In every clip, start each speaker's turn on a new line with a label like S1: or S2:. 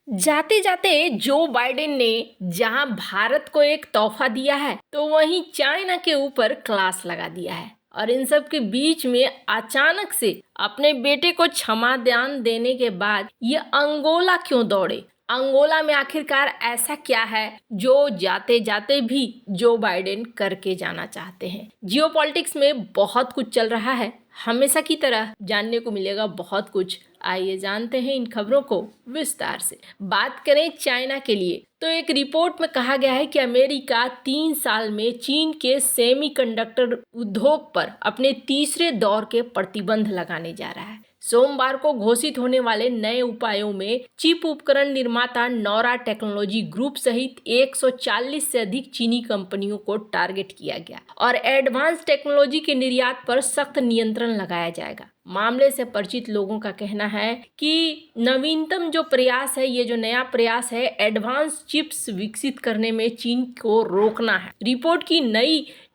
S1: जाते जाते Joe Biden ने जहां भारत को एक तोहफा दिया है तो वहीं चाइना के ऊपर क्लास लगा दिया है। और इन सब के बीच में अचानक से अपने बेटे को क्षमादान देने के बाद ये अंगोला क्यों दौड़े? अंगोला में आखिरकार ऐसा क्या है जो जाते जाते भी जो बाइडेन करके जाना चाहते हैं? जियोपॉलिटिक्स में बहुत कुछ चल रहा है, हमेशा की तरह जानने को मिलेगा बहुत कुछ। आइए जानते हैं इन खबरों को विस्तार से। बात करें चाइना के लिए तो एक रिपोर्ट में कहा गया है कि अमेरिका 3 साल में चीन के सेमीकंडक्टर उद्योग पर अपने तीसरे दौर के प्रतिबंध लगाने जा रहा है। सोमवार को घोषित होने वाले नए उपायों में चिप उपकरण निर्माता नौरा टेक्नोलॉजी ग्रुप सहित 140 से अधिक चीनी कंपनियों को टारगेट किया गया और एडवांस टेक्नोलॉजी के निर्यात पर सख्त नियंत्रण लगाया जाएगा। मामले से परिचित लोगों का कहना है कि नवीनतम जो प्रयास है, ये जो नया प्रयास है, एडवांस चिप्स विकसित करने में चीन को रोकना है। रिपोर्ट की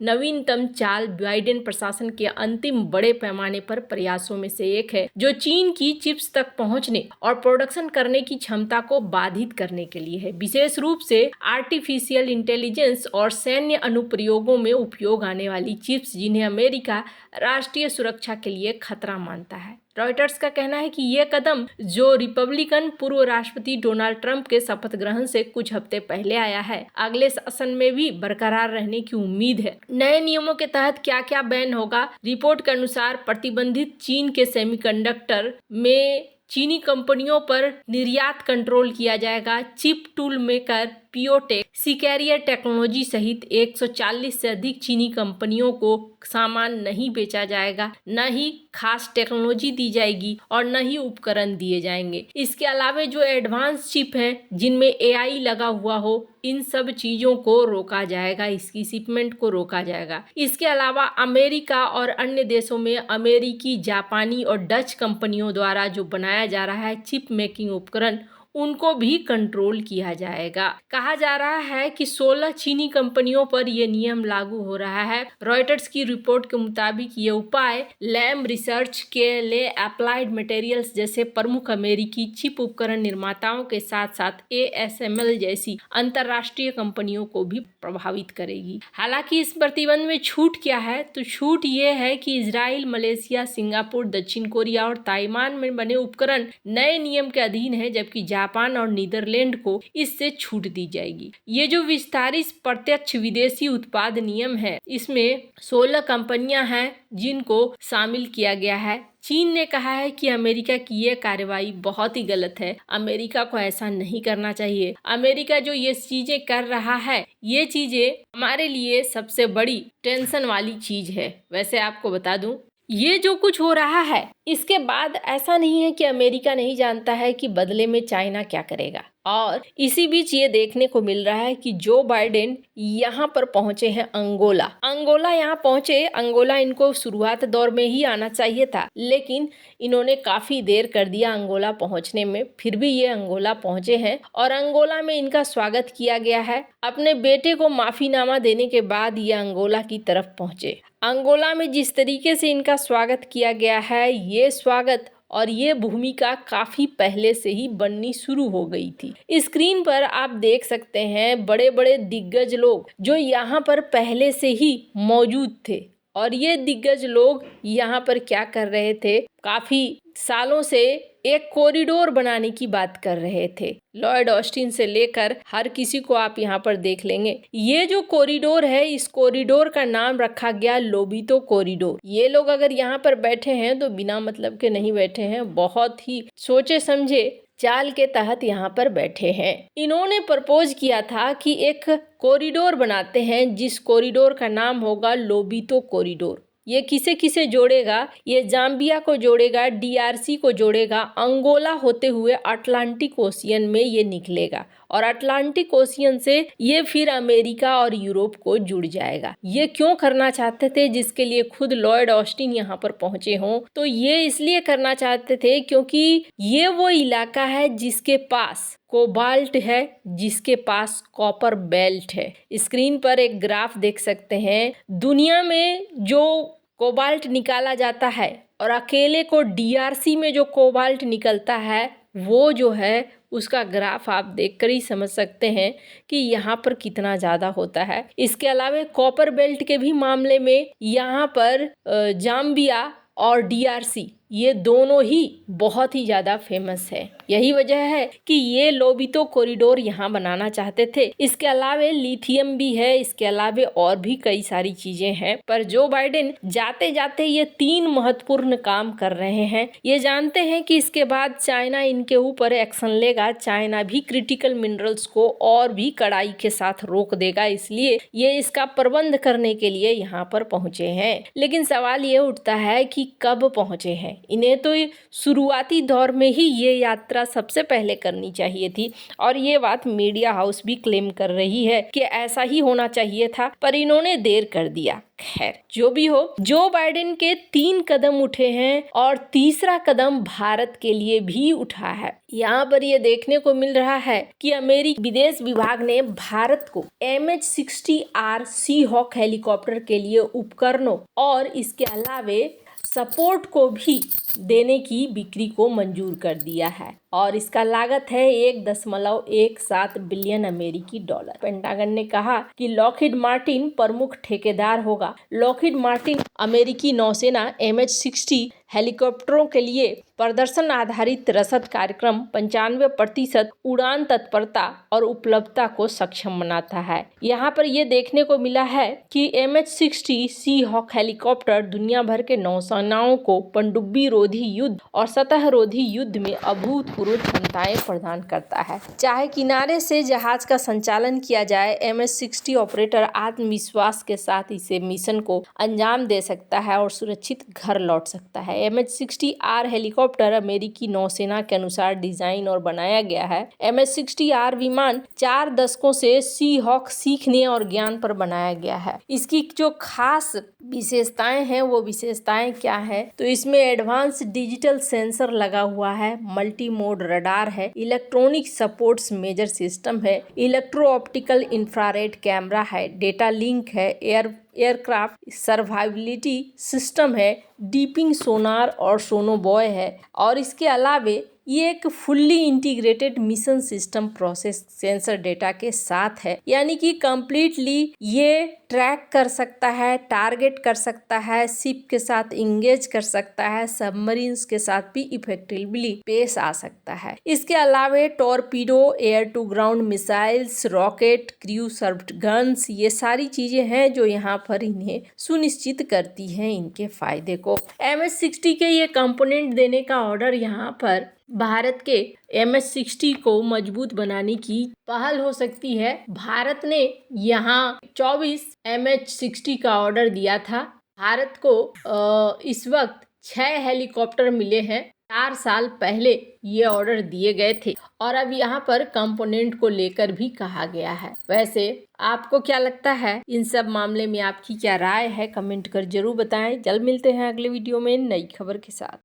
S1: नवीनतम चाल बाइडेन प्रशासन के अंतिम बड़े पैमाने पर प्रयासों में से एक है, जो चीन की चिप्स तक पहुंचने और प्रोडक्शन करने की क्षमता को बाधित करने के लिए है। विशेष रूप से आर्टिफिशियल इंटेलिजेंस और सैन्य अनुप्रयोगों में उपयोग आने वाली चिप्स, जिन्हें अमेरिका राष्ट्रीय सुरक्षा के लिए खतरा मानता है। रॉयटर्स का कहना है कि यह कदम, जो रिपब्लिकन पूर्व राष्ट्रपति डोनाल्ड ट्रंप के शपथ ग्रहण से कुछ हफ्ते पहले आया है, अगले शासन में भी बरकरार रहने की उम्मीद है। नए नियमों के तहत क्या क्या बैन होगा? रिपोर्ट के अनुसार प्रतिबंधित चीन के सेमीकंडक्टर में चीनी कंपनियों पर निर्यात कंट्रोल किया जाएगा। चिप टूल मेकर पियोटेक, सीकैरियर टेक्नोलॉजी सहित 140 से अधिक चीनी कंपनियों को सामान नहीं बेचा जाएगा, न ही खास टेक्नोलॉजी दी जाएगी और न ही उपकरण दिए जाएंगे। इसके अलावा जो एडवांस चिप है जिनमें एआई लगा हुआ हो, इन सब चीजों को रोका जाएगा, इसकी शिपमेंट को रोका जाएगा। इसके अलावा अमेरिका और अन्य देशों में अमेरिकी, जापानी और डच कंपनियों द्वारा जो बनाया जा रहा है चिप मेकिंग उपकरण, उनको भी कंट्रोल किया जाएगा। कहा जा रहा है कि 16 चीनी कंपनियों पर यह नियम लागू हो रहा है। रॉयटर्स की रिपोर्ट के मुताबिक ये उपाय लैम रिसर्च के लिए अप्लाइड मटेरियल्स जैसे प्रमुख अमेरिकी चिप उपकरण निर्माताओं के साथ साथ ASML जैसी अंतरराष्ट्रीय कंपनियों को भी प्रभावित करेगी। हालांकि इस प्रतिबंध में छूट क्या है? तो छूट ये है कि इजराइल, मलेशिया, सिंगापुर, दक्षिण कोरिया और ताइवान में बने उपकरण नए नियम के अधीन है, जबकि जापान और नीदरलैंड को इससे छूट दी जाएगी। ये जो विस्तारित प्रत्यक्ष विदेशी उत्पाद नियम है, इसमें 16 कंपनियां हैं जिनको शामिल किया गया है। चीन ने कहा है कि अमेरिका की ये कार्रवाई बहुत ही गलत है, अमेरिका को ऐसा नहीं करना चाहिए। अमेरिका जो ये चीजें कर रहा है, ये चीजें हमारे लिए सबसे बड़ी टेंशन वाली चीज है। वैसे आपको बता दूं, ये जो कुछ हो रहा है, इसके बाद ऐसा नहीं है कि अमेरिका नहीं जानता है कि बदले में चाइना क्या करेगा। और इसी बीच ये देखने को मिल रहा है कि जो बाइडेन यहाँ पर पहुंचे हैं अंगोला यहाँ पहुंचे। अंगोला इनको शुरुआत दौर में ही आना चाहिए था, लेकिन इन्होंने काफी देर कर दिया अंगोला पहुंचने में। फिर भी ये अंगोला पहुंचे हैं और अंगोला में इनका स्वागत किया गया है। अपने बेटे को माफीनामा देने के बाद ये अंगोला की तरफ पहुंचे। अंगोला में जिस तरीके से इनका स्वागत किया गया है, ये स्वागत और ये भूमिका काफी पहले से ही बननी शुरू हो गई थी। स्क्रीन पर आप देख सकते हैं बड़े बड़े दिग्गज लोग जो यहाँ पर पहले से ही मौजूद थे। और ये दिग्गज लोग यहाँ पर क्या कर रहे थे? काफी सालों से एक कॉरिडोर बनाने की बात कर रहे थे। लॉयड ऑस्टिन से लेकर हर किसी को आप यहाँ पर देख लेंगे। ये जो कॉरिडोर है, इस कॉरिडोर का नाम रखा गया लोबितो कॉरिडोर। ये लोग अगर यहाँ पर बैठे हैं तो बिना मतलब के नहीं बैठे हैं, बहुत ही सोचे समझे चाल के तहत यहाँ पर बैठे हैं। इन्होंने प्रपोज किया था कि एक कॉरिडोर बनाते हैं, जिस कॉरिडोर का नाम होगा लोबितो कॉरिडोर। ये किसे किसे जोड़ेगा? ये जाम्बिया को जोड़ेगा, DRC को जोड़ेगा, अंगोला होते हुए अटलांटिक ओशियन में ये निकलेगा और अटलांटिक ओशियन से ये फिर अमेरिका और यूरोप को जुड़ जाएगा। ये क्यों करना चाहते थे, जिसके लिए खुद लॉयड ऑस्टिन यहाँ पर पहुंचे हों? तो ये इसलिए करना चाहते थे क्योंकि ये वो इलाका है जिसके पास कोबाल्ट है, जिसके पास कॉपर बेल्ट है। स्क्रीन पर एक ग्राफ देख सकते हैं। दुनिया में जो कोबाल्ट निकाला जाता है और अकेले को DRC में जो कोबाल्ट निकलता है, वो जो है उसका ग्राफ आप देखकर ही समझ सकते हैं कि यहाँ पर कितना ज़्यादा होता है। इसके अलावा कॉपर बेल्ट के भी मामले में यहाँ पर जाम्बिया और डीआरसी ये दोनों ही बहुत ही ज़्यादा फेमस है। यही वजह है कि ये लोबितो कॉरिडोर यहाँ बनाना चाहते थे। इसके अलावे लिथियम भी है, इसके अलावे और भी कई सारी चीज़ें हैं, पर जो बाइडेन जाते जाते ये 3 महत्वपूर्ण काम कर रहे हैं। ये जानते हैं कि इसके बाद चाइना इनके ऊपर एक्शन लेगा, चाइना भी क्रिटिकल मिनरल्स को और भी कड़ाई के साथ रोक देगा, इसलिए ये इसका प्रबंध करने के लिए यहाँ पर पहुंचे हैं। लेकिन सवाल ये उठता है कि कब पहुंचे हैं। इन्हें तो शुरुआती दौर में ही ये यात्रा सबसे पहले करनी चाहिए थी और ये बात मीडिया हाउस भी क्लेम कर रही है कि ऐसा ही होना चाहिए था, पर इन्होंने देर कर दिया। खैर जो भी हो, जो बाइडेन के 3 कदम उठे हैं और तीसरा कदम भारत के लिए भी उठा है। यहाँ पर ये देखने को मिल रहा है कि अमेरिकी विदेश विभाग ने भारत को MH-60R सीहॉक हेलीकॉप्टर के लिए उपकरणों और इसके अलावे सपोर्ट को भी देने की बिक्री को मंजूर कर दिया है और इसका लागत है 1.17 बिलियन अमेरिकी डॉलर। पेंटागन ने कहा कि लॉकहीड मार्टिन प्रमुख ठेकेदार होगा। लॉकहीड मार्टिन अमेरिकी नौसेना MH-60 हेलीकॉप्टरों के लिए प्रदर्शन आधारित रसद कार्यक्रम 95% उड़ान तत्परता और उपलब्धता को सक्षम बनाता है। यहाँ पर यह देखने को मिला है कि MH-60 सीहॉक हेलीकॉप्टर दुनिया भर के नौसेनाओं को पनडुब्बी रोधी युद्ध और सतह रोधी युद्ध में अभूतपूर्व क्षमताएं प्रदान करता है। चाहे किनारे से जहाज का संचालन किया जाए, MH-60 ऑपरेटर आत्मविश्वास के साथ इसे मिशन को अंजाम दे सकता है और सुरक्षित घर लौट सकता है। MH-60R हेलीकॉप्टर अमेरिकी नौसेना के अनुसार डिजाइन और बनाया गया है। MH-60R विमान 4 दशकों से सीहॉक सीखने और ज्ञान पर बनाया गया है। इसकी जो खास विशेषताएं हैं वो विशेषताएं क्या है, तो इसमें एडवांस डिजिटल सेंसर लगा हुआ है, मल्टी मोड रडार है, इलेक्ट्रॉनिक सपोर्ट्स मेजर सिस्टम है, इलेक्ट्रो ऑप्टिकल इंफ्रारेड कैमरा है, डेटा लिंक है, एयरक्राफ्ट सर्वाइवलिटी सिस्टम है, डीपिंग सोनार और सोनोबॉय है और इसके अलावे ये एक fully integrated mission system process sensor data के साथ है, यानी कि कंप्लीटली ये ट्रैक कर सकता है, टारगेट कर सकता है, शिप के साथ इंगेज कर सकता है, सबमरीन्स के साथ भी इफेक्टिवली पेश आ सकता है। इसके अलावे torpedo, air to ground missiles, rocket, crew served guns, ये सारी चीजें हैं जो यहाँ पर इन्हें सुनिश्चित करती हैं इनके फायदे को। MH-60 के ये कंपोनेंट देने का ऑर्डर यहाँ पर भारत के MH-60 को मजबूत बनाने की पहल हो सकती है। भारत ने यहाँ 24 MH-60 का ऑर्डर दिया था। भारत को इस वक्त 6 हेलीकॉप्टर मिले हैं। 4 साल पहले ये ऑर्डर दिए गए थे और अब यहाँ पर कंपोनेंट को लेकर भी कहा गया है। वैसे आपको क्या लगता है, इन सब मामले में आपकी क्या राय है, कमेंट कर जरूर बताएं। जल्द मिलते हैं अगले वीडियो में नई खबर के साथ।